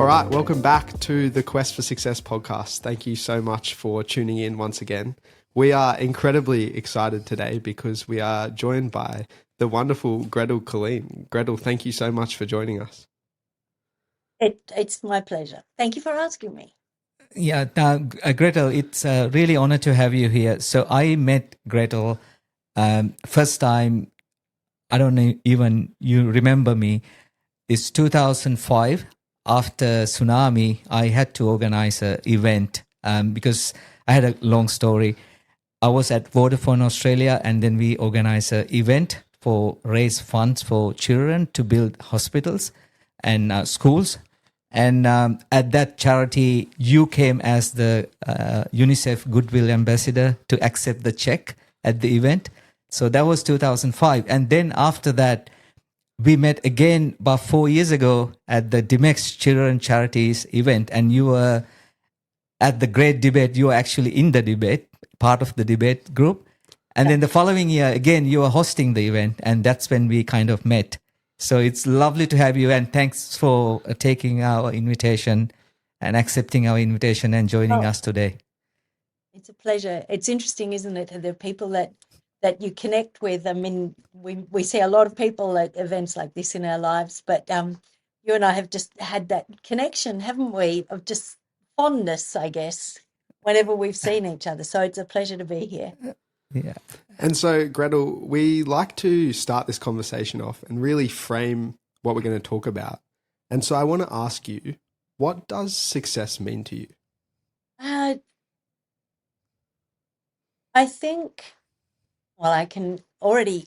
right, welcome back to the Quest for Success podcast. Thank you so much for tuning in once again. We are incredibly excited today because we are joined by the wonderful Gretel Killeen. Gretel, thank you so much for joining us. It's my pleasure. Thank you for asking me. Yeah, Gretel, it's a really honor to have you here. So I met Gretel first time, I don't know even you remember me, it's 2005. After tsunami, I had to organize an event because I had a long story. I was at Vodafone Australia, and then we organized an event for raise funds for children to build hospitals and schools. And at that charity, you came as the UNICEF Goodwill Ambassador to accept the check at the event. So that was 2005. And then after that, we met again about 4 years ago at the Dimex Children Charities event. And you were at the great debate. You were actually in the debate, part of the debate group. And then the following year, again, you were hosting the event. And that's when we kind of met. So it's lovely to have you, and thanks for taking our invitation and accepting our invitation and joining us today. It's a pleasure. It's interesting, isn't it? The people that you connect with. I mean, we see a lot of people at events like this in our lives, but you and I have just had that connection, haven't we? Of just fondness, I guess, whenever we've seen each other. So it's a pleasure to be here. Yeah. And so, Gretel, we like to start this conversation off and really frame what we're going to talk about. And so I want to ask you, what does success mean to you? I think, well,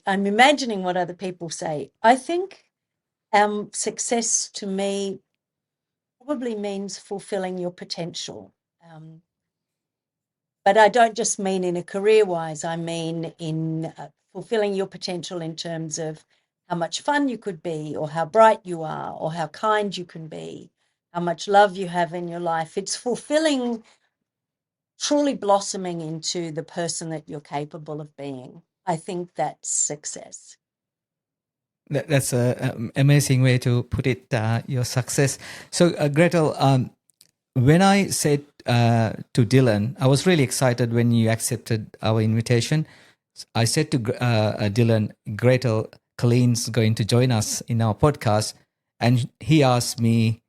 I'm imagining what other people say. I think success to me probably means fulfilling your potential. But I don't just mean in a career-wise, I mean in fulfilling your potential in terms of how much fun you could be, or how bright you are, or how kind you can be, how much love you have in your life. It's fulfilling, truly blossoming into the person that you're capable of being. I think that's success. That's an amazing way to put it, your success. So, Gretel, when I said to Dylan, I was really excited when you accepted our invitation. I said to Dylan, Gretel Killeen's going to join us in our podcast. And he asked me,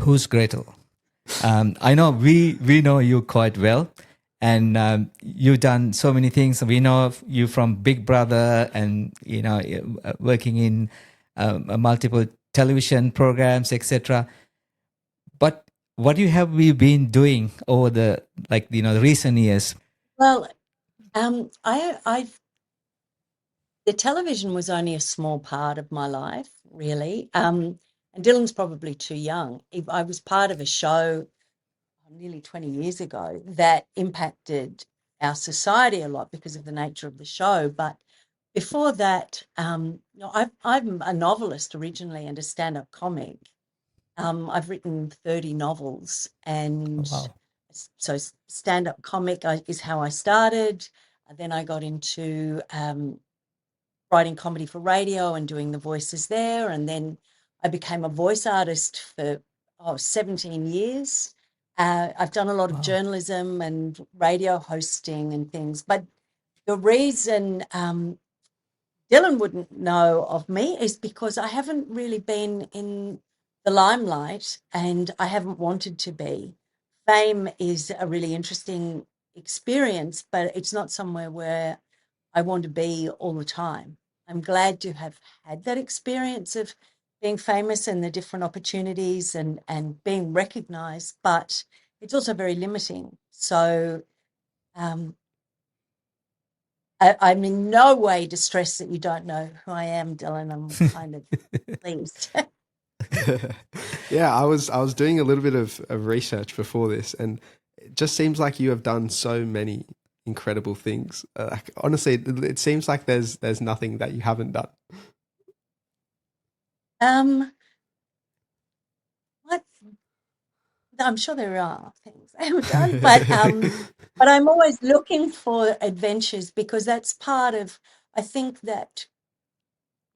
who's Gretel? I know we know you quite well. And you've done so many things. We know you from Big Brother and, working in multiple television programs, etc. But what have we been doing over the recent years? Well, the television was only a small part of my life, really. And Dylan's probably too young. I was part of a show nearly 20 years ago that impacted our society a lot because of the nature of the show. But before that, I'm a novelist originally and a stand-up comic. I've written 30 novels, and so stand-up comic is how I started. Then I got into writing comedy for radio and doing the voices there, and then I became a voice artist for 17 years. I've done a lot of journalism and radio hosting and things, but the reason Dylan wouldn't know of me is because I haven't really been in the limelight, and I haven't wanted to be. Fame is a really interesting experience, but it's not somewhere where I want to be all the time. I'm glad to have had that experience of being famous and the different opportunities and being recognized, but it's also very limiting. So I'm in no way distressed that you don't know who I am, Dylan. I'm kind of pleased. Yeah, I was doing a little bit of research before this, and it just seems like you have done so many incredible things. Honestly, it seems like there's nothing that you haven't done. What? I'm sure there are things I haven't done, but I'm always looking for adventures, because that's part of, I think that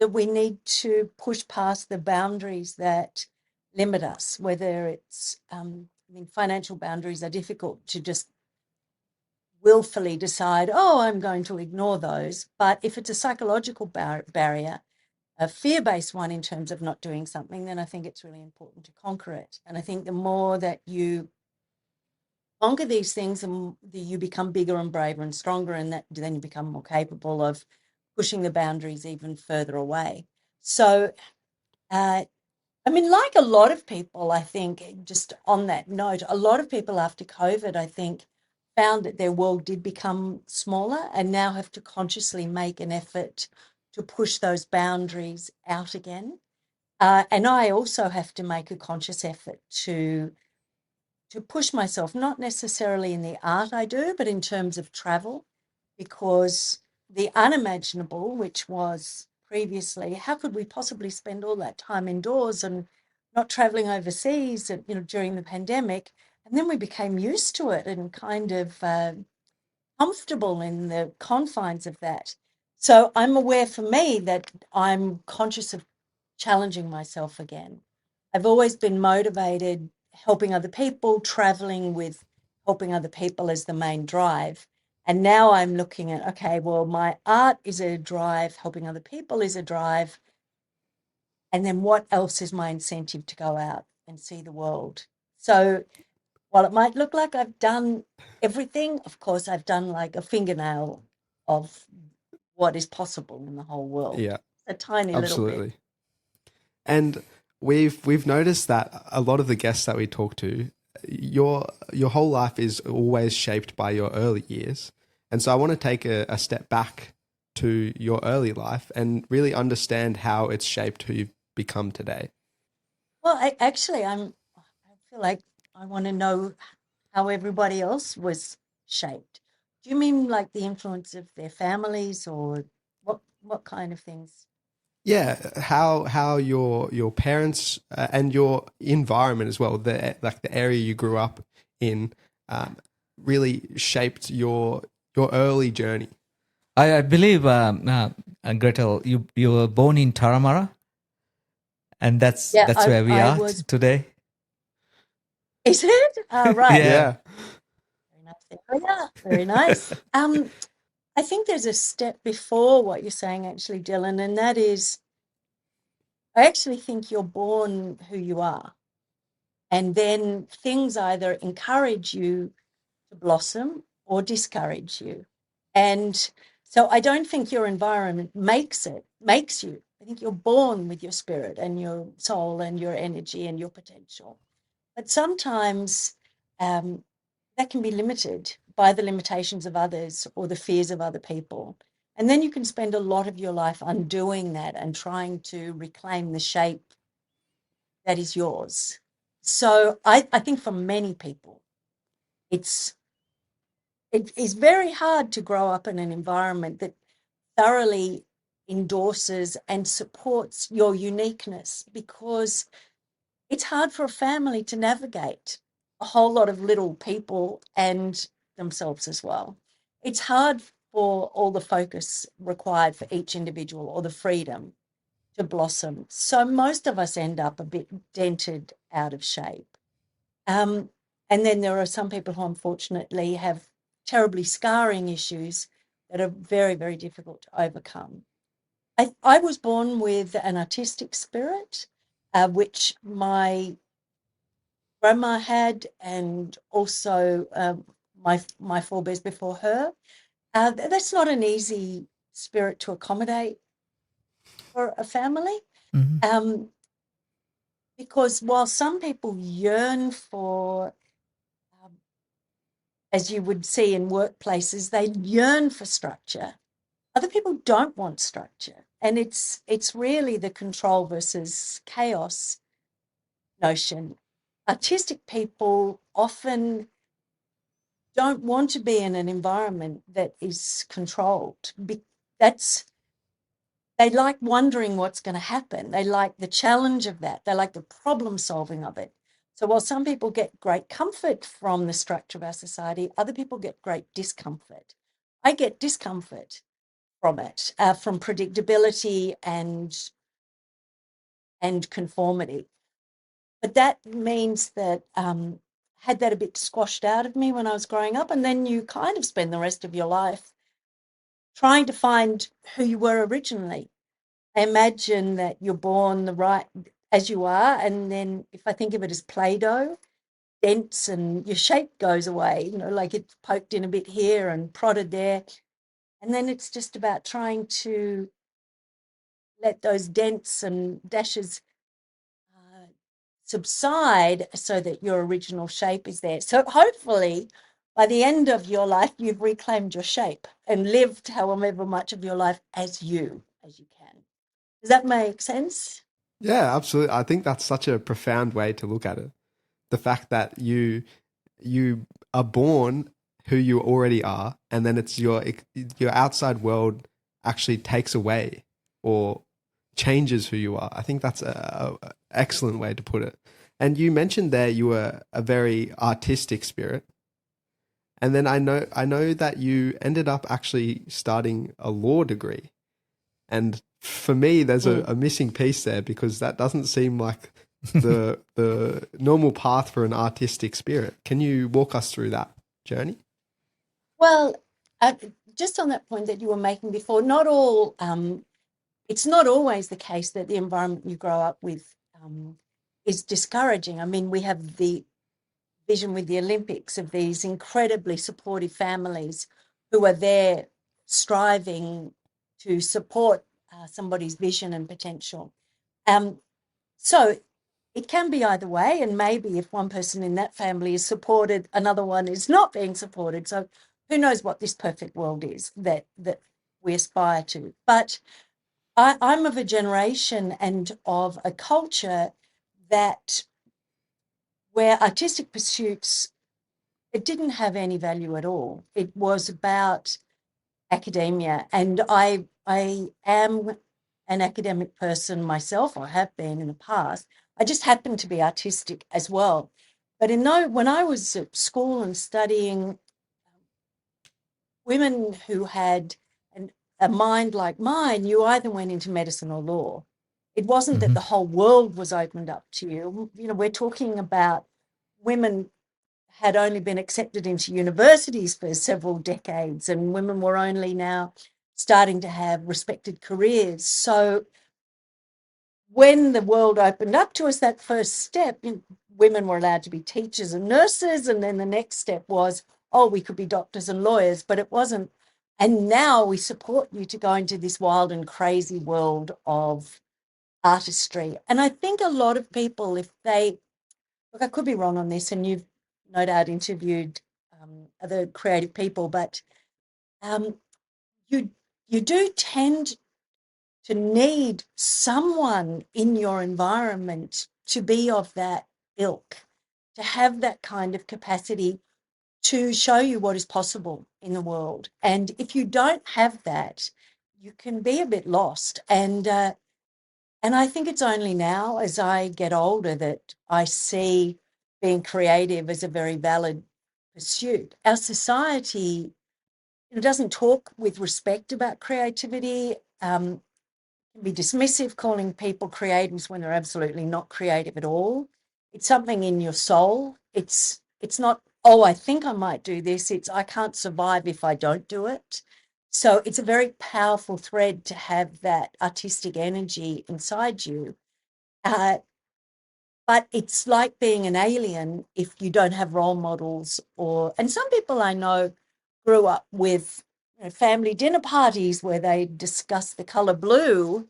we need to push past the boundaries that limit us, whether it's, I mean, financial boundaries are difficult to just willfully decide, oh, I'm going to ignore those. But if it's a psychological barrier, a fear-based one in terms of not doing something, then I think it's really important to conquer it. And I think the more that you conquer these things, and you become bigger and braver and stronger, and that then you become more capable of pushing the boundaries even further away. So, I mean, like a lot of people, I think, just on that note, a lot of people after COVID, I think, found that their world did become smaller and now have to consciously make an effort to push those boundaries out again. And I also have to make a conscious effort to push myself, not necessarily in the art I do, but in terms of travel, because the unimaginable, which was previously, how could we possibly spend all that time indoors and not traveling overseas, and, during the pandemic? And then we became used to it and kind of comfortable in the confines of that. So I'm aware for me that I'm conscious of challenging myself again. I've always been motivated helping other people, traveling with helping other people as the main drive. And now I'm looking at, okay, well, my art is a drive, helping other people is a drive. And then what else is my incentive to go out and see the world? So while it might look like I've done everything, of course, I've done like a fingernail of what is possible in the whole world. Yeah, A tiny little bit. absolutely. And we've noticed that a lot of the guests that we talk to, your whole life is always shaped by your early years. And so I want to take a step back to your early life and really understand how it's shaped who you've become today. Well, I feel like I want to know how everybody else was shaped. Do you mean like the influence of their families, or what kind of things? Yeah, how your parents and your environment as well, the area you grew up in, really shaped your early journey. I believe, Gretel, you were born in Taramara, and Yeah, that's where we I are was. today. Is it? Right. Yeah. Yeah, Very nice. Oh, yeah, very nice. I think there's a step before what you're saying, actually, Dylan, and that is, I actually think you're born who you are, and then things either encourage you to blossom or discourage you. And so I don't think your environment makes you. I think you're born with your spirit and your soul and your energy and your potential. But sometimes that can be limited by the limitations of others or the fears of other people. And then you can spend a lot of your life undoing that and trying to reclaim the shape that is yours. So I think for many people, it is very hard to grow up in an environment that thoroughly endorses and supports your uniqueness, because it's hard for a family to navigate a whole lot of little people and themselves as well. It's hard for all the focus required for each individual or the freedom to blossom. So most of us end up a bit dented, out of shape. Um, and then there are some people who unfortunately have terribly scarring issues that are very, very difficult to overcome. I was born with an artistic spirit, which my grandma had, and also my forebears before her. That's not an easy spirit to accommodate for a family, Mhm. um, because while some people yearn for, um, as you would see in workplaces, they yearn for structure. Other people don't want structure, and it's really the control versus chaos notion. Artistic people often don't want to be in an environment that is controlled. That's They like wondering what's going to happen. They like the challenge of that. They like the problem solving of it. So while some people get great comfort from the structure of our society, other people get great discomfort. I get discomfort from it, from predictability and conformity. but that means that had that a bit squashed out of me when I was growing up, and then you kind of spend the rest of your life trying to find who you were originally. I imagine that you're born the right as you are, and then if I think of it as Play-Doh, dents and your shape goes away, like it's poked in a bit here and prodded there. And then it's just about trying to let those dents and dashes subside so that your original shape is there. So hopefully by the end of your life, you've reclaimed your shape and lived however much of your life as you can. Does that make sense? Yeah, absolutely. I think that's such a profound way to look at it. The fact that you are born who you already are, and then it's your outside world actually takes away or changes who you are. I think that's a excellent way to put it. And you mentioned there you were a very artistic spirit. And then I know that you ended up actually starting a law degree. And for me, there's a missing piece there, because that doesn't seem like the normal path for an artistic spirit. Can you walk us through that journey? Well, just on that point that you were making before, it's not always the case that the environment you grow up with is discouraging. I mean, we have the vision with the Olympics of these incredibly supportive families who are there striving to support somebody's vision and potential. So it can be either way, and maybe if one person in that family is supported, another one is not being supported. So who knows what this perfect world is that we aspire to. But I'm of a generation and of a culture that where artistic pursuits, it didn't have any value at all. It was about academia, and I am an academic person myself, or have been in the past. I just happen to be artistic as well. But when I was at school and studying, women who had a mind like mine, you either went into medicine or law. It wasn't that the whole world was opened up to you. We're talking about women had only been accepted into universities for several decades, and women were only now starting to have respected careers. So when the world opened up to us, that first step, women were allowed to be teachers and nurses, and then the next step was, oh, we could be doctors and lawyers, but it wasn't. And now we support you to go into this wild and crazy world of artistry. And I think a lot of people, if they look, I could be wrong on this, and you've no doubt interviewed other creative people, but um, you do tend to need someone in your environment to be of that ilk, to have that kind of capacity to show you what is possible in the world. And if you don't have that, you can be a bit lost. And I think it's only now, as I get older, that I see being creative as a very valid pursuit. Our society doesn't talk with respect about creativity, can be dismissive, calling people creatives when they're absolutely not creative at all. It's something in your soul. It's not, oh, I think I might do this. It's, I can't survive if I don't do it. So it's a very powerful thread to have that artistic energy inside you. Uh, but it's like being an alien if you don't have role models. And some people I know grew up with family dinner parties where they discuss the color blue.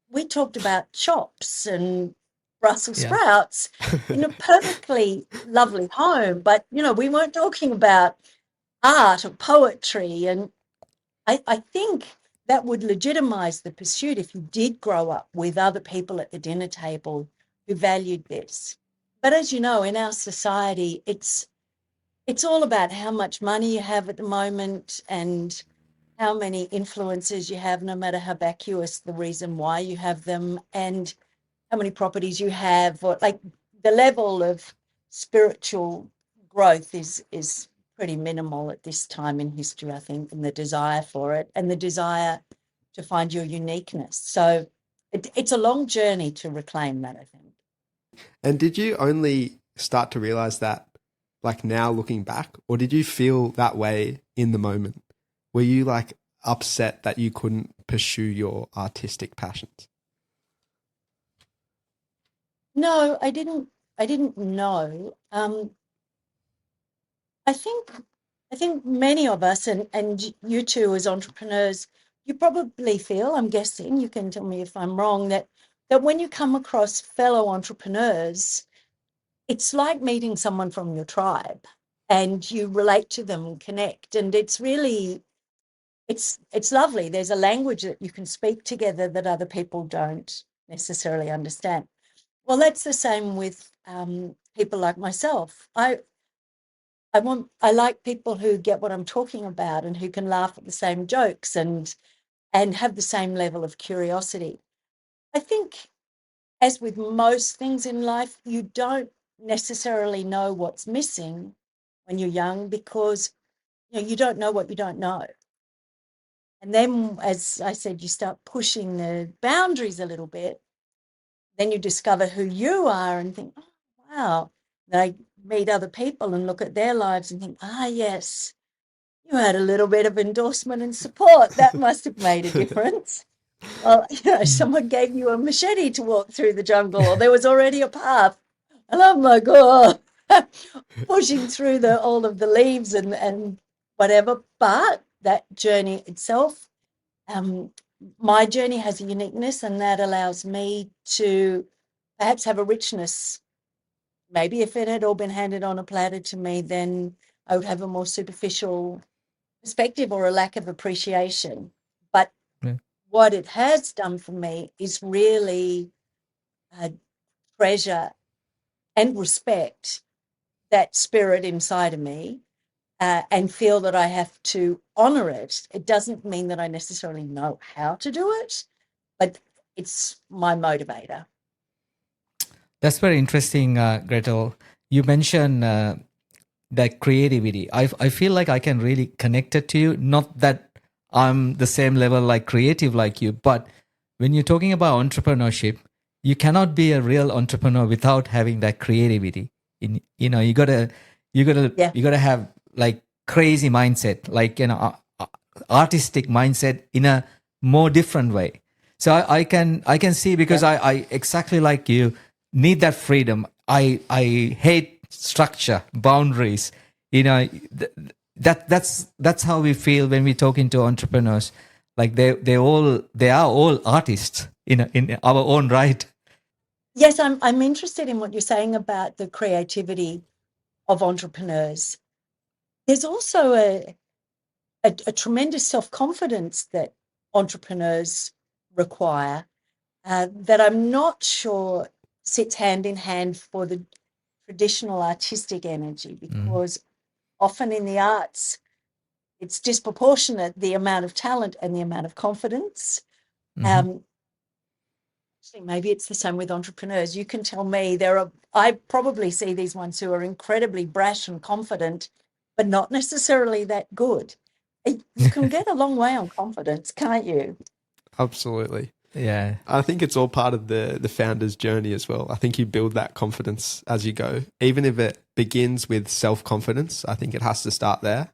We talked about chops and Brussels sprouts in a perfectly lovely home, but we weren't talking about art or poetry. And I think that would legitimize the pursuit if you did grow up with other people at the dinner table who valued this. But as you know, in our society, it's all about how much money you have at the moment and how many influences you have, no matter how vacuous the reason why you have them, and how many properties you have, or like the level of spiritual growth is pretty minimal at this time in history, I think, and the desire for it and the desire to find your uniqueness. So it's a long journey to reclaim that, I think. And did you only start to realize that like now looking back, or did you feel that way in the moment? Were you like upset that you couldn't pursue your artistic passions? No, I didn't. I didn't know. I think many of us, and you too as entrepreneurs, you probably feel, I'm guessing, you can tell me if I'm wrong, that when you come across fellow entrepreneurs, it's like meeting someone from your tribe and you relate to them and connect. And it's really, it's lovely. There's a language that you can speak together that other people don't necessarily understand. Well, that's the same with people like myself. I like people who get what I'm talking about and who can laugh at the same jokes and have the same level of curiosity. I think, as with most things in life, you don't necessarily know what's missing when you're young because you don't know what you don't know. And then, as I said, you start pushing the boundaries a little bit. Then you discover who you are and think, oh, wow. Then I meet other people and look at their lives and think, yes, you had a little bit of endorsement and support. That must have made a difference. Well, someone gave you a machete to walk through the jungle, or there was already a path. And I'm like, oh, pushing through all of the leaves and whatever. But that journey itself, my journey has a uniqueness, and that allows me to perhaps have a richness. Maybe if it had all been handed on a platter to me, then I would have a more superficial perspective or a lack of appreciation. But Yeah. what it has done for me is really treasure and respect that spirit inside of me and feel that I have to honor it. It doesn't mean that I necessarily know how to do it, but it's my motivator. That's very interesting, Gretel. You mentioned that creativity. I feel like I can really connect it to you. Not that I'm the same level like creative like you, but when you're talking about entrepreneurship, you cannot be a real entrepreneur without having that creativity. Yeah. You gotta have like crazy mindset, like artistic mindset in a more different way. So I can see because I exactly like you need that freedom. I hate structure, boundaries. That's how we feel when we talking to entrepreneurs. Like they are all artists in our own right. Yes, I'm interested in what you're saying about the creativity of entrepreneurs. There's also a tremendous self-confidence that entrepreneurs require that I'm not sure sits hand in hand for the traditional artistic energy, because often in the arts, it's disproportionate, the amount of talent and the amount of confidence. Mm-hmm. Maybe it's the same with entrepreneurs. You can tell me I probably see these ones who are incredibly brash and confident, but not necessarily that good. You can get a long way on confidence, can't you? Absolutely. Yeah. I think it's all part of the founder's journey as well. I think you build that confidence as you go. Even if it begins with self-confidence, I think it has to start there.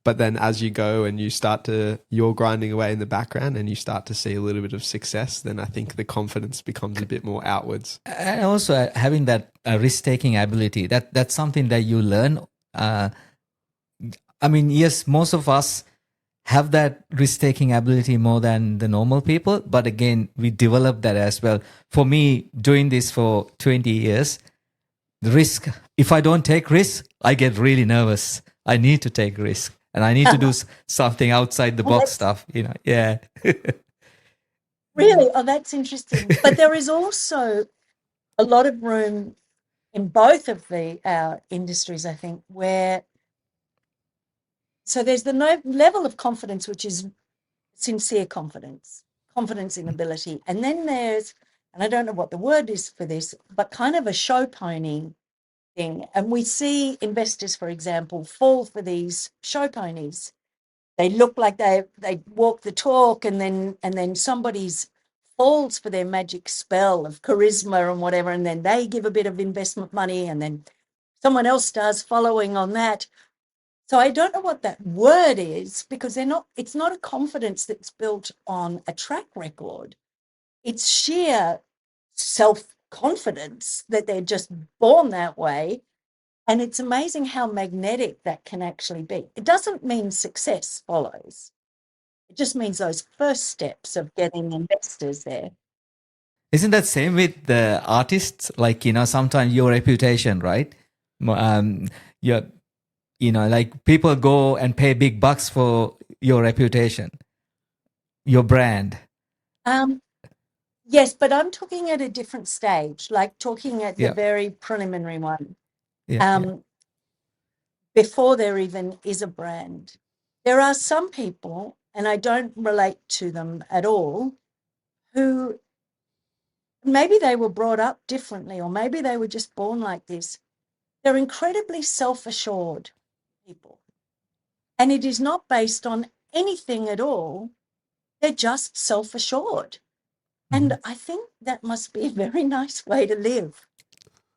But then as you go and you're grinding away in the background and you start to see a little bit of success, then I think the confidence becomes a bit more outwards. And also having that risk-taking ability, that's something that you learn. I mean, yes, most of us have that risk-taking ability more than the normal people, but again, we develop that as well. For me, doing this for 20 years, the risk, if I don't take risk, I get really nervous. I need to take risk and I need to do something outside the box stuff, Yeah. Really? Oh, that's interesting. But there is also a lot of room in both of our industries, I think, so there's the level of confidence, which is sincere confidence in ability. And then there's, and I don't know what the word is for this, but kind of a show pony thing. And we see investors, for example, fall for these show ponies. They look like they walk the talk, and then somebody's falls for their magic spell of charisma and whatever, and then they give a bit of investment money, and then someone else does following on that. So I don't know what that word is, because it's not a confidence that's built on a track record. It's sheer self-confidence that they're just born that way. And it's amazing how magnetic that can actually be. It doesn't mean success follows. It just means those first steps of getting investors there. Isn't that same with the artists? Like, sometimes your reputation, right? Your, like people go and pay big bucks for your reputation, your brand. Yes, but I'm talking at a different stage, like talking at the Yeah. very preliminary one. Yeah. Before there even is a brand. There are some people, and I don't relate to them at all, who maybe they were brought up differently, or maybe they were just born like this. They're incredibly self-assured people. And it is not based on anything at all. They're just self-assured. And I think that must be a very nice way to live,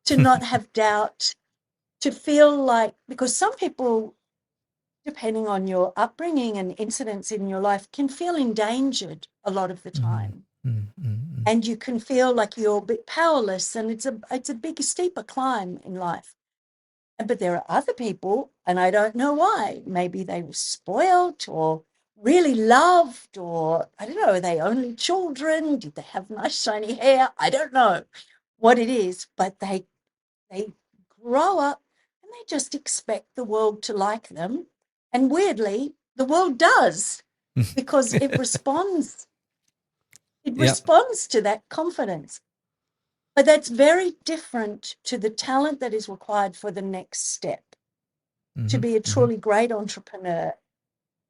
to not have doubt, to feel like, because some people, depending on your upbringing and incidents in your life, can feel endangered a lot of the time. And you can feel like you're a bit powerless, and it's a big, steeper climb in life. But there are other people, and I don't know why. Maybe they were spoiled or really loved, or I don't know, are they only children? Did they have nice shiny hair? I don't know what it is, but they grow up and they just expect the world to like them. And weirdly, the world does, because it responds. It responds to that confidence. But that's very different to the talent that is required for the next step. To be a truly great entrepreneur,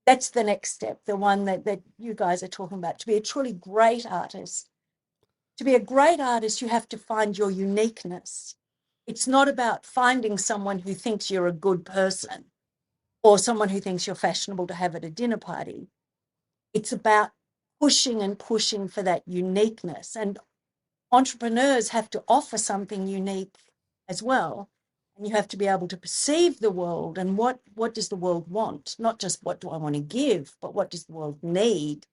that's the next step, the one that you guys are talking about. To be a truly great artist. To be a great artist, you have to find your uniqueness. It's not about finding someone who thinks you're a good person or someone who thinks you're fashionable to have at a dinner party. It's about pushing and pushing for that uniqueness. And entrepreneurs have to offer something unique as well. And you have to be able to perceive the world and what does the world want? Not just what do I want to give, but what does the world need?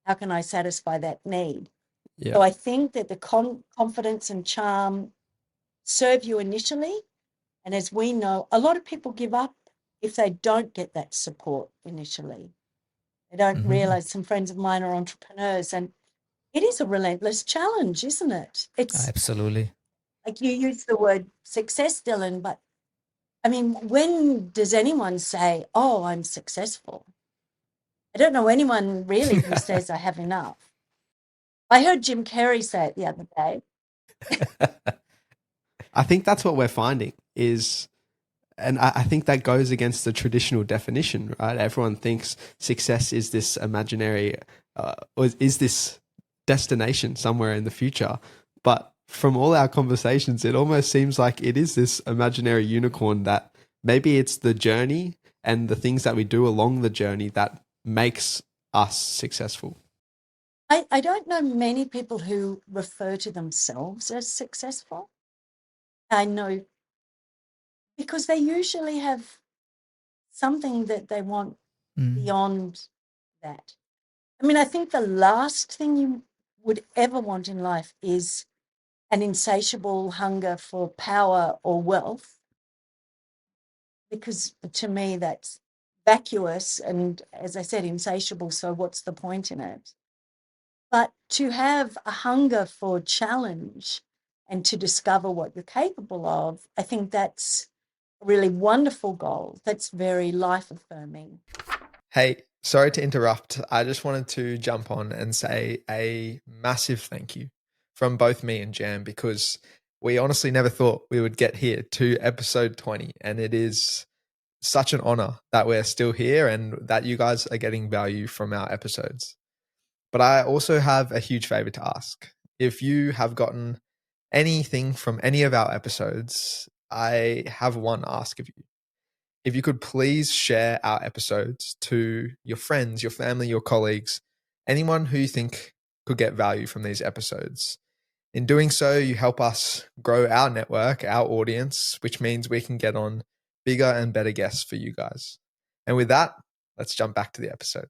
How can I satisfy that need? Yeah. So I think that the confidence and charm serve you initially. And as we know, a lot of people give up if they don't get that support initially. They don't realize. Some friends of mine are entrepreneurs, and it is a relentless challenge, isn't it? It's Absolutely. like you use the word success, Dylan, but I mean, when does anyone say, oh, I'm successful? I don't know anyone really who says I have enough. I heard Jim Carrey say it the other day. I think that's what we're finding is, and I think that goes against the traditional definition, right? Everyone thinks success is this imaginary, or is this destination somewhere in the future. But from all our conversations, it almost seems like it is this imaginary unicorn that maybe it's the journey and the things that we do along the journey that makes us successful. I don't know many people who refer to themselves as successful. I know because they usually have something that they want beyond that. I mean, I think the last thing you would ever want in life is an insatiable hunger for power or wealth, because to me that's vacuous and, as I said, insatiable. So what's the point in it? But to have a hunger for challenge and to discover what you're capable of, I think that's a really wonderful goal. That's very life affirming. Hey, sorry to interrupt. I just wanted to jump on and say a massive thank you from both me and Jam, because we honestly never thought we would get here to episode 20. And it is such an honor that we're still here and that you guys are getting value from our episodes. But I also have a huge favor to ask. If you have gotten anything from any of our episodes, I have one ask of you. If you could please share our episodes to your friends, your family, your colleagues, anyone who you think could get value from these episodes. In doing so, you help us grow our network, our audience, which means we can get on bigger and better guests for you guys. And with that, let's jump back to the episode.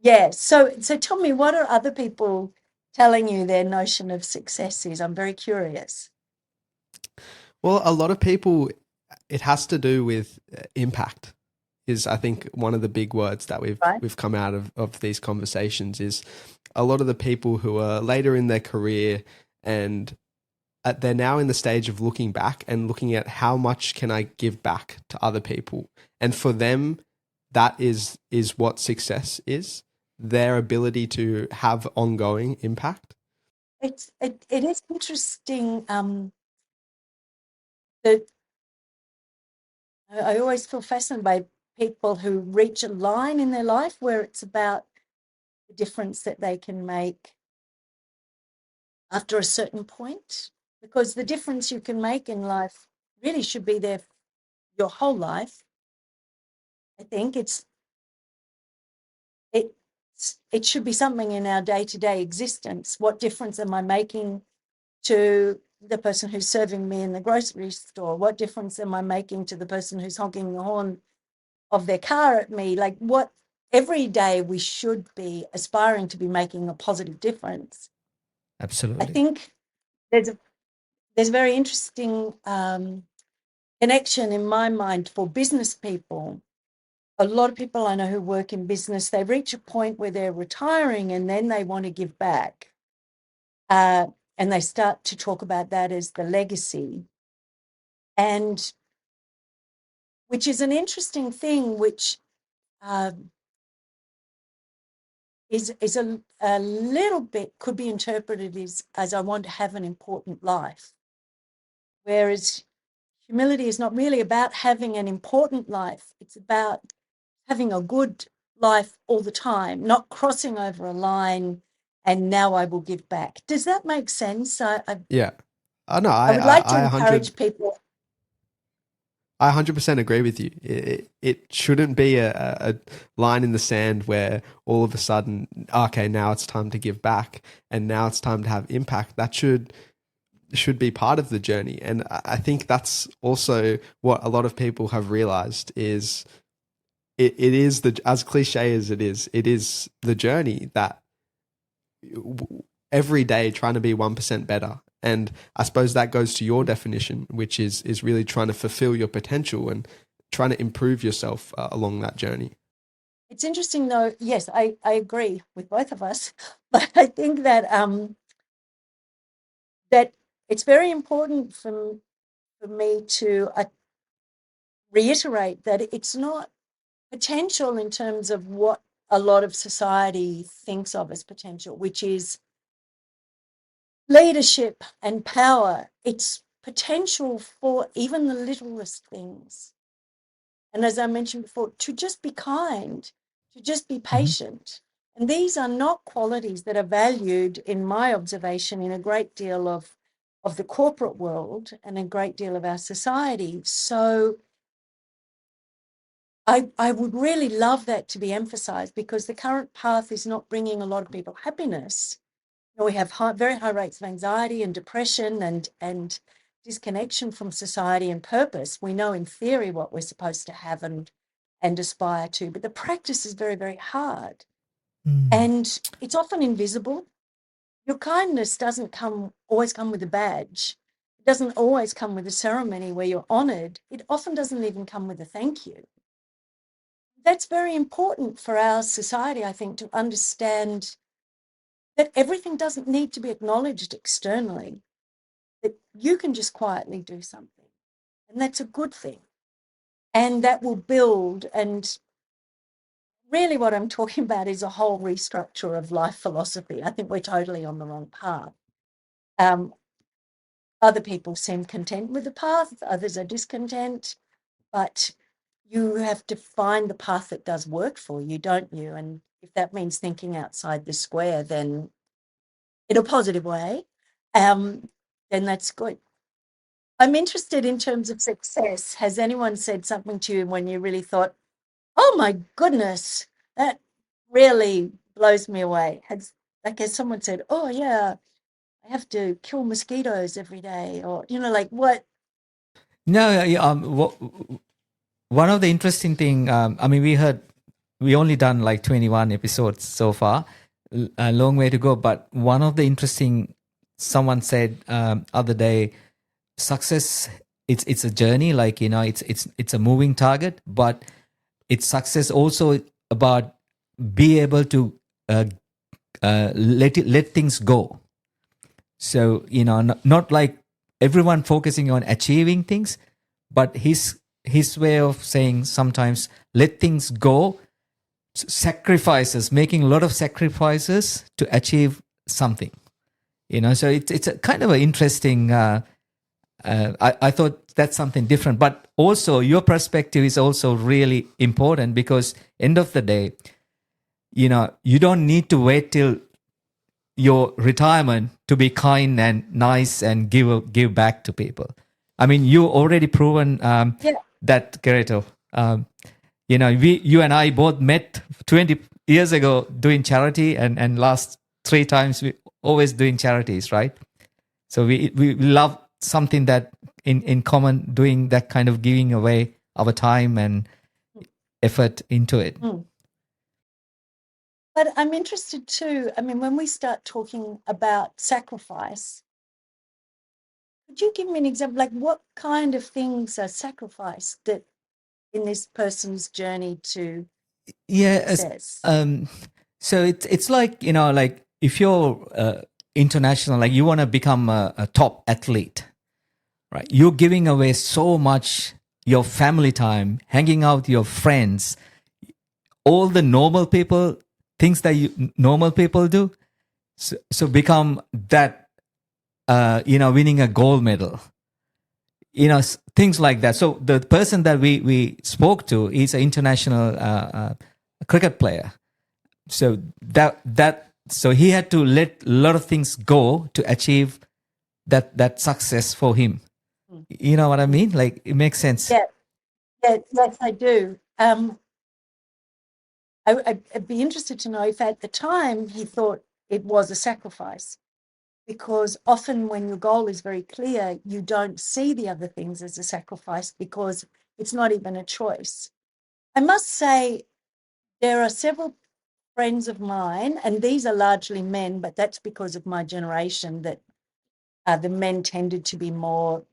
Yeah. So tell me, what are other people telling you their notion of success is? I'm very curious. Well, a lot of people, it has to do with impact. Is, I think, one of the big words that we've come out of these conversations. Is a lot of the people who are later in their career and they're now in the stage of looking back and looking at how much can I give back to other people. And for them, that is what success is, their ability to have ongoing impact. It is interesting that I always feel fascinated by people who reach a line in their life where it's about the difference that they can make after a certain point, because the difference you can make in life really should be there your whole life. I think it should be something in our day-to-day existence. What difference am I making to the person who's serving me in the grocery store? What difference am I making to the person who's honking the horn of their car at me? Like, what every day we should be aspiring to be making a positive difference. Absolutely. I think there's a very interesting connection in my mind for business people. A lot of people I know who work in business, they reach a point where they're retiring and then they want to give back. And they start to talk about that as the legacy. And which is an interesting thing, which is a little bit, could be interpreted as I want to have an important life. Whereas humility is not really about having an important life. It's about having a good life all the time, not crossing over a line and now I will give back. Does that make sense? Yeah. No, I would like to encourage people. I 100% agree with you. It shouldn't be a line in the sand where all of a sudden, okay, now it's time to give back and now it's time to have impact. That should be part of the journey. And I think that's also what a lot of people have realized is it is as cliche as it is the journey that every day trying to be 1% better. And I suppose that goes to your definition, which is really trying to fulfill your potential and trying to improve yourself along that journey. It's interesting though. Yes, I agree with both of us, but I think that that it's very important for me to reiterate that it's not potential in terms of what a lot of society thinks of as potential, which is leadership and power. It's potential for even the littlest things. And as I mentioned before, to just be kind, to just be patient. And these are not qualities that are valued, in my observation, in a great deal of the corporate world and a great deal of our society. So I would really love that to be emphasized, because the current path is not bringing a lot of people happiness. You know, we have very high rates of anxiety and depression and disconnection from society and purpose. We know in theory what we're supposed to have and aspire to, but the practice is very, very hard. And it's often invisible. Your kindness doesn't always come with a badge. It doesn't always come with a ceremony where you're honored. It often doesn't even come with a thank you. That's very important for our society, I think, to understand that everything doesn't need to be acknowledged externally, that you can just quietly do something. And that's a good thing. And that will build. And really what I'm talking about is a whole restructure of life philosophy. I think we're totally on the wrong path. Other people seem content with the path, others are discontent, but you have to find the path that does work for you, don't you? And if that means thinking outside the square, then in a positive way, then that's good. I'm interested in terms of success. Has anyone said something to you when you really thought, oh my goodness, that really blows me away? like as someone said, oh yeah, I have to kill mosquitoes every day, or like what? No, one of the interesting thing, I mean, we only done like 21 episodes so far, a long way to go. But one of the interesting, someone said other day, success, it's a journey, like, it's a moving target, but it's success also about be able to let things go. So, not like everyone focusing on achieving things, but his way of saying sometimes let things go, sacrifices, making a lot of sacrifices to achieve something. So it's a kind of an interesting. I thought that's something different, but also your perspective is also really important, because end of the day, you don't need to wait till your retirement to be kind and nice and give back to people. I mean, you already proven Yeah. that, Gretel. You and I both met 20 years ago doing charity, and last 3 times we always doing charities, right? So we love something that in common, doing that kind of giving away our time and effort into it. Mm. But I'm interested too. I mean, when we start talking about sacrifice, could you give me an example? Like, what kind of things are sacrificed that in this person's journey to success? So it's like, like if you're international, like you want to become a top athlete, right? You're giving away so much, your family time, hanging out with your friends, all the normal people, things that normal people do. So become that, winning a gold medal, things like that. So the person that we spoke to is an international cricket player. So so he had to let a lot of things go to achieve that success for him. You know what I mean? Like, it makes sense. Yeah, yes, I do. I'd be interested to know if at the time he thought it was a sacrifice, because often when your goal is very clear, you don't see the other things as a sacrifice because it's not even a choice. I must say, there are several friends of mine, and these are largely men, but that's because of my generation, that the men tended to be more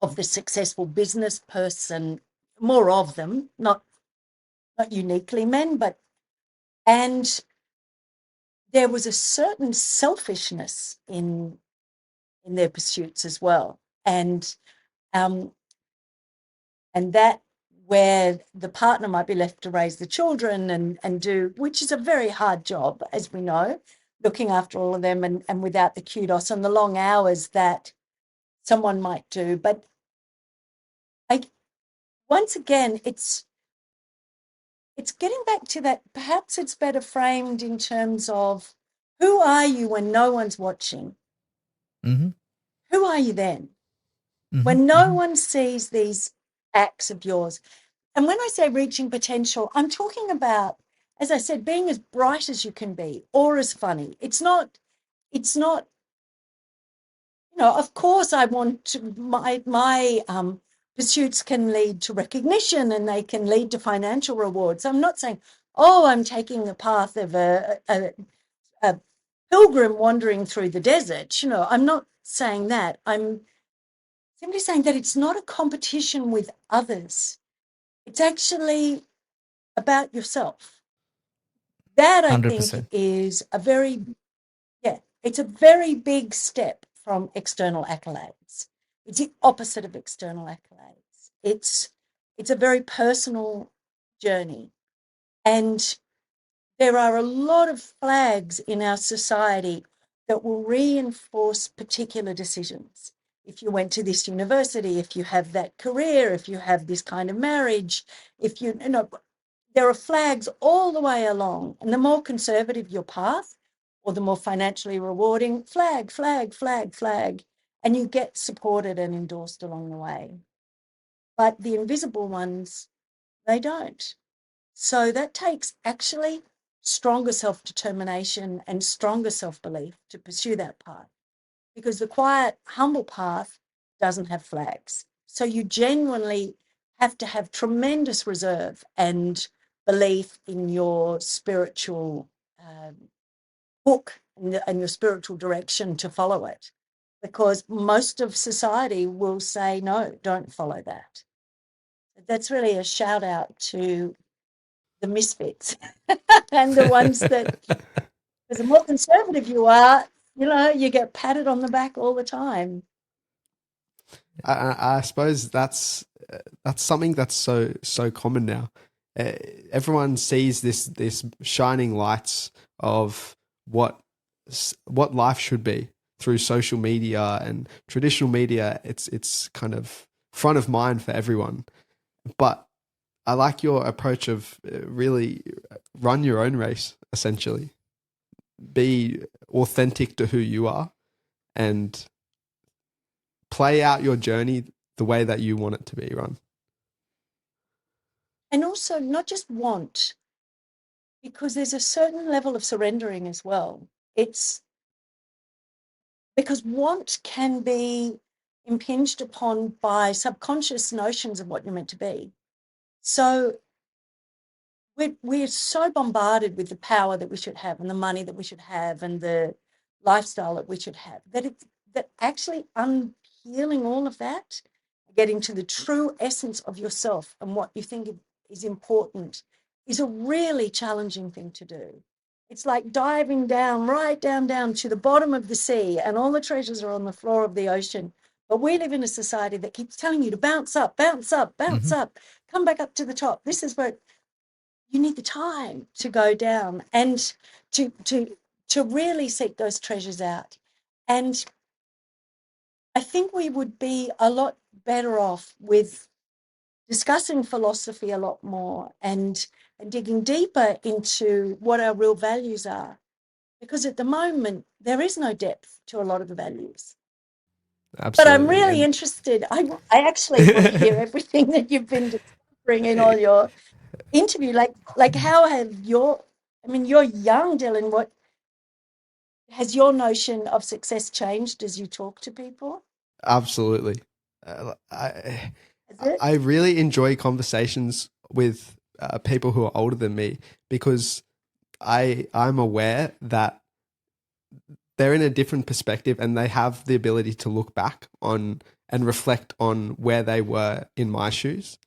of the successful business person, more of them, not uniquely men, and there was a certain selfishness in their pursuits as well, and um, that where the partner might be left to raise the children and do, which is a very hard job, as we know, looking after all of them, and without the kudos and the long hours that someone might do. But once again, it's getting back to that. Perhaps it's better framed in terms of, who are you when no one's watching? Mm-hmm. Who are you then? Mm-hmm. When no one sees these acts of yours. And when I say reaching potential, I'm talking about, as I said, being as bright as you can be, or as funny. It's not, of course I want to, my pursuits can lead to recognition and they can lead to financial rewards. I'm not saying, oh, I'm taking the path of a pilgrim wandering through the desert. I'm not saying that. I'm simply saying that it's not a competition with others. It's actually about yourself. That, I think, 100%. is it's a very big step from external accolades. It's the opposite of external accolades. It's a very personal journey. And there are a lot of flags in our society that will reinforce particular decisions. If you went to this university, if you have that career, if you have this kind of marriage, if there are flags all the way along. And the more conservative your path, or the more financially rewarding, flag, flag, flag, flag. And you get supported and endorsed along the way. But the invisible ones, they don't. So that takes actually stronger self-determination and stronger self-belief to pursue that path, because the quiet, humble path doesn't have flags. So you genuinely have to have tremendous reserve and belief in your spiritual hook and your spiritual direction to follow it, because most of society will say, no, don't follow that. That's really a shout out to the misfits and the ones that, because the more conservative you are, you get patted on the back all the time. I suppose that's something that's so common now. Everyone sees this shining lights of what life should be through social media and traditional media. It's kind of front of mind for everyone. But I like your approach of really run your own race, essentially. Be authentic to who you are and play out your journey the way that you want it to be run. And also not just want, because there's a certain level of surrendering as well. It's because want can be impinged upon by subconscious notions of what you're meant to be. So we're so bombarded with the power that we should have and the money that we should have and the lifestyle that we should have, that actually unpeeling all of that, getting to the true essence of yourself and what you think is important, is a really challenging thing to do. It's like diving down, right down to the bottom of the sea, and all the treasures are on the floor of the ocean. But we live in a society that keeps telling you to bounce up, bounce up, bounce up, come back up to the top. This is where you need the time to go down and to really seek those treasures out. And I think we would be a lot better off with discussing philosophy a lot more and digging deeper into what our real values are. Because at the moment, there is no depth to a lot of the values. Absolutely. But I'm really interested. I actually want to hear everything that you've been discovering in all your interview. Like how have you're young, Dylan. What has your notion of success changed as you talk to people? Absolutely. I really enjoy conversations with people who are older than me, because I'm aware that they're in a different perspective and they have the ability to look back on and reflect on where they were in my shoes.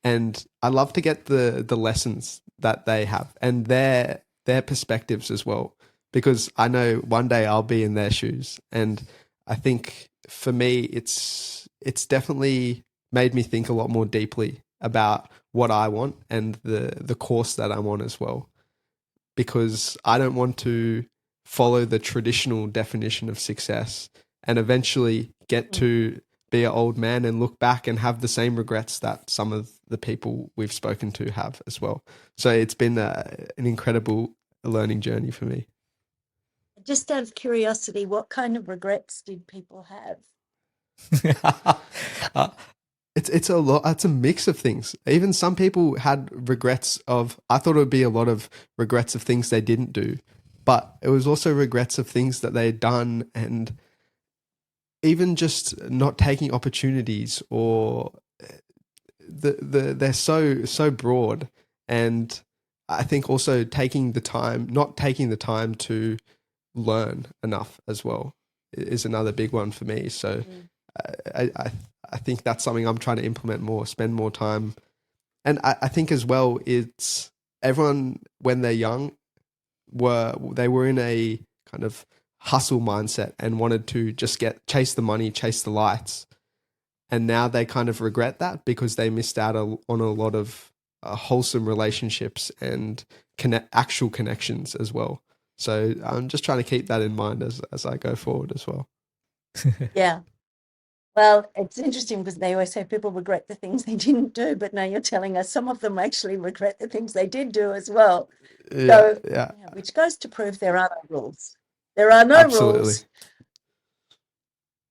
And I love to get the lessons that they have and their perspectives as well, because I know one day I'll be in their shoes. And I think for me, it's definitely made me think a lot more deeply about what I want and the course that I'm on as well, because I don't want to follow the traditional definition of success and eventually get to be an old man and look back and have the same regrets that some of the people we've spoken to have as well. So it's been an incredible learning journey for me. Just out of curiosity, what kind of regrets did people have? It's a lot. It's a mix of things. Even some people had regrets of, I thought it would be a lot of regrets of things they didn't do, but it was also regrets of things that they had done, and even just not taking opportunities, or they're so broad. And I think also not taking the time to learn enough as well is another big one for me. So I think that's something I'm trying to implement more, spend more time. And I think as well, it's everyone when they're young they were in a kind of hustle mindset and wanted to just chase the money, chase the lights. And now they kind of regret that because they missed out on a lot of wholesome relationships and actual connections as well. So I'm just trying to keep that in mind as I go forward as well. Yeah. Well, it's interesting because they always say people regret the things they didn't do, but now you're telling us some of them actually regret the things they did do as well. Yeah. Which goes to prove there are no rules. There are no rules.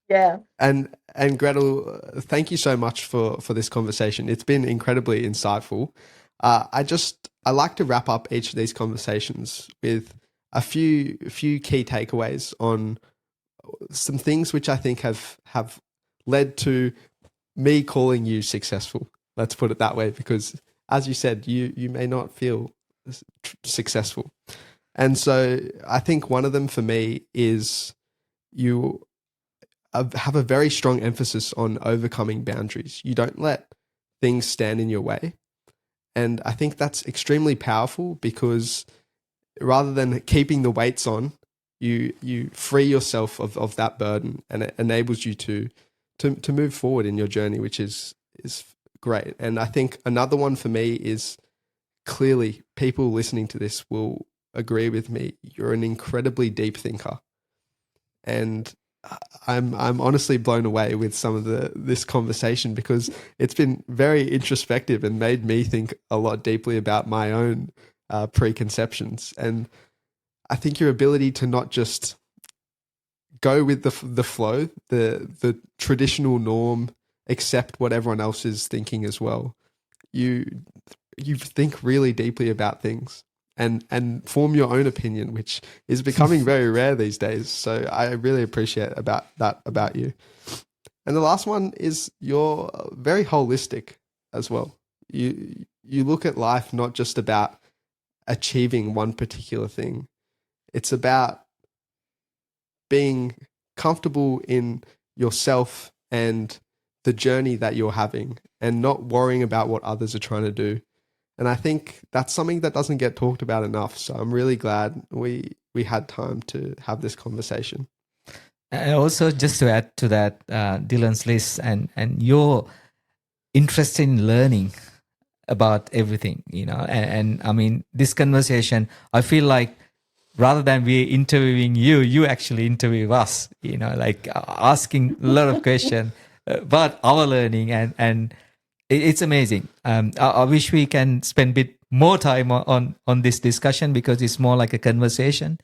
Yeah. And Gretel, thank you so much for this conversation. It's been incredibly insightful. I just I like to wrap up each of these conversations with a few key takeaways on some things which I think have led to me calling you successful. Let's put it that way, because as you said, you may not feel successful. And so I think one of them for me is you have a very strong emphasis on overcoming boundaries. You don't let things stand in your way. And I think that's extremely powerful, because rather than keeping the weights on, you free yourself of that burden, and it enables you to move forward in your journey, which is great. And I think another one for me is, clearly people listening to this will agree with me, you're an incredibly deep thinker. And I'm honestly blown away with some of this conversation, because it's been very introspective and made me think a lot deeply about my own preconceptions. And I think your ability to not just go with the flow, the traditional norm, accept what everyone else is thinking as well. You think really deeply about things and form your own opinion, which is becoming very rare these days. So I really appreciate that about you. And the last one is you're very holistic as well. You look at life not just about achieving one particular thing. It's about being comfortable in yourself and the journey that you're having, and not worrying about what others are trying to do. And I think that's something that doesn't get talked about enough. So I'm really glad we had time to have this conversation. And also, just to add to that, Dylan's list and your interest in learning about everything, and I mean, this conversation, I feel like rather than we interviewing you actually interview us, like asking a lot of questions about our learning, and it's amazing. I wish we can spend a bit more time on this discussion, because it's more like a conversation.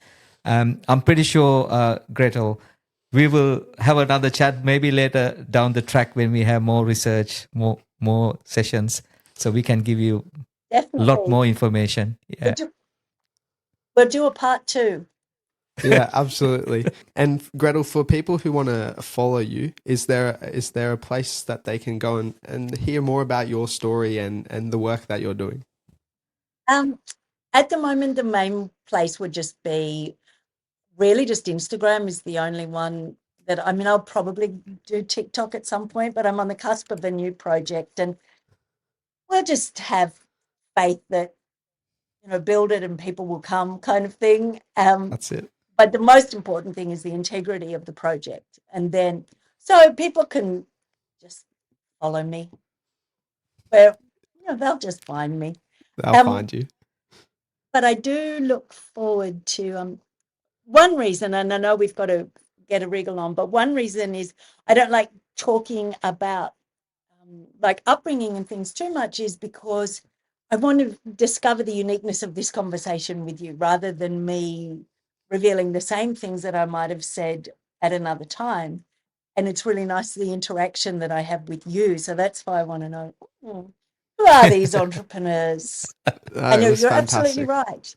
I'm pretty sure, Gretel, we will have another chat maybe later down the track when we have more research, more sessions, so we can give you Definitely. a lot more information. Yeah. We'll do a part 2. Yeah, absolutely. And Gretel, for people who want to follow you, is there a place that they can go and hear more about your story and the work that you're doing? At the moment, the main place would just be really just Instagram is the only one that, I mean, I'll probably do TikTok at some point, but I'm on the cusp of a new project, and we'll just have faith that, build it and people will come, kind of thing. That's it. But the most important thing is the integrity of the project. And then, so people can just follow me. Well, they'll just find me. They'll find you. But I do look forward to one reason, and I know we've got to get a wriggle on, but one reason is I don't like talking about like upbringing and things too much, is because I want to discover the uniqueness of this conversation with you, rather than me revealing the same things that I might have said at another time. And it's really nice, the interaction that I have with you. So that's why I want to know, who are these entrepreneurs? I know you're absolutely right.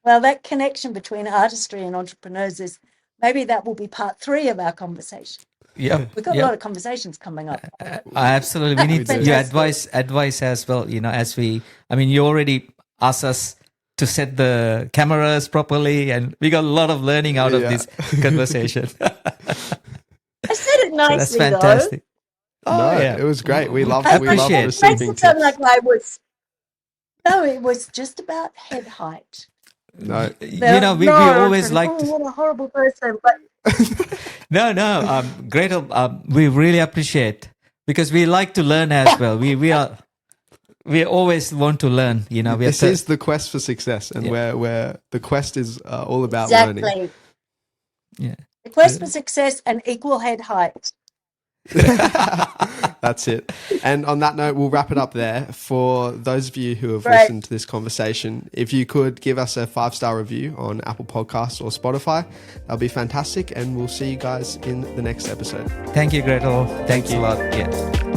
Well, that connection between artistry and entrepreneurs is, maybe that will be part 3 of our conversation. Yeah, we've got a lot of conversations coming up. Absolutely, we need your advice as well. You already asked us to set the cameras properly, and we got a lot of learning out of this conversation. I said it nicely, so that's fantastic. Oh, yeah, it was great. We loved receiving tips. No, it was just about head height. No, we always like. Oh, what a horrible person! But no, Gretel, we really appreciate, because we like to learn as well. We always want to learn. This is the quest for success, and where the quest is all about learning. Yeah, the quest for success and equal head height. That's it. And on that note, we'll wrap it up there. For those of you who have listened to this conversation, if you could give us a 5-star review on Apple Podcasts or Spotify, that'll be fantastic. And we'll see you guys in the next episode. Thank you, Gretel. Thanks a lot. Yeah.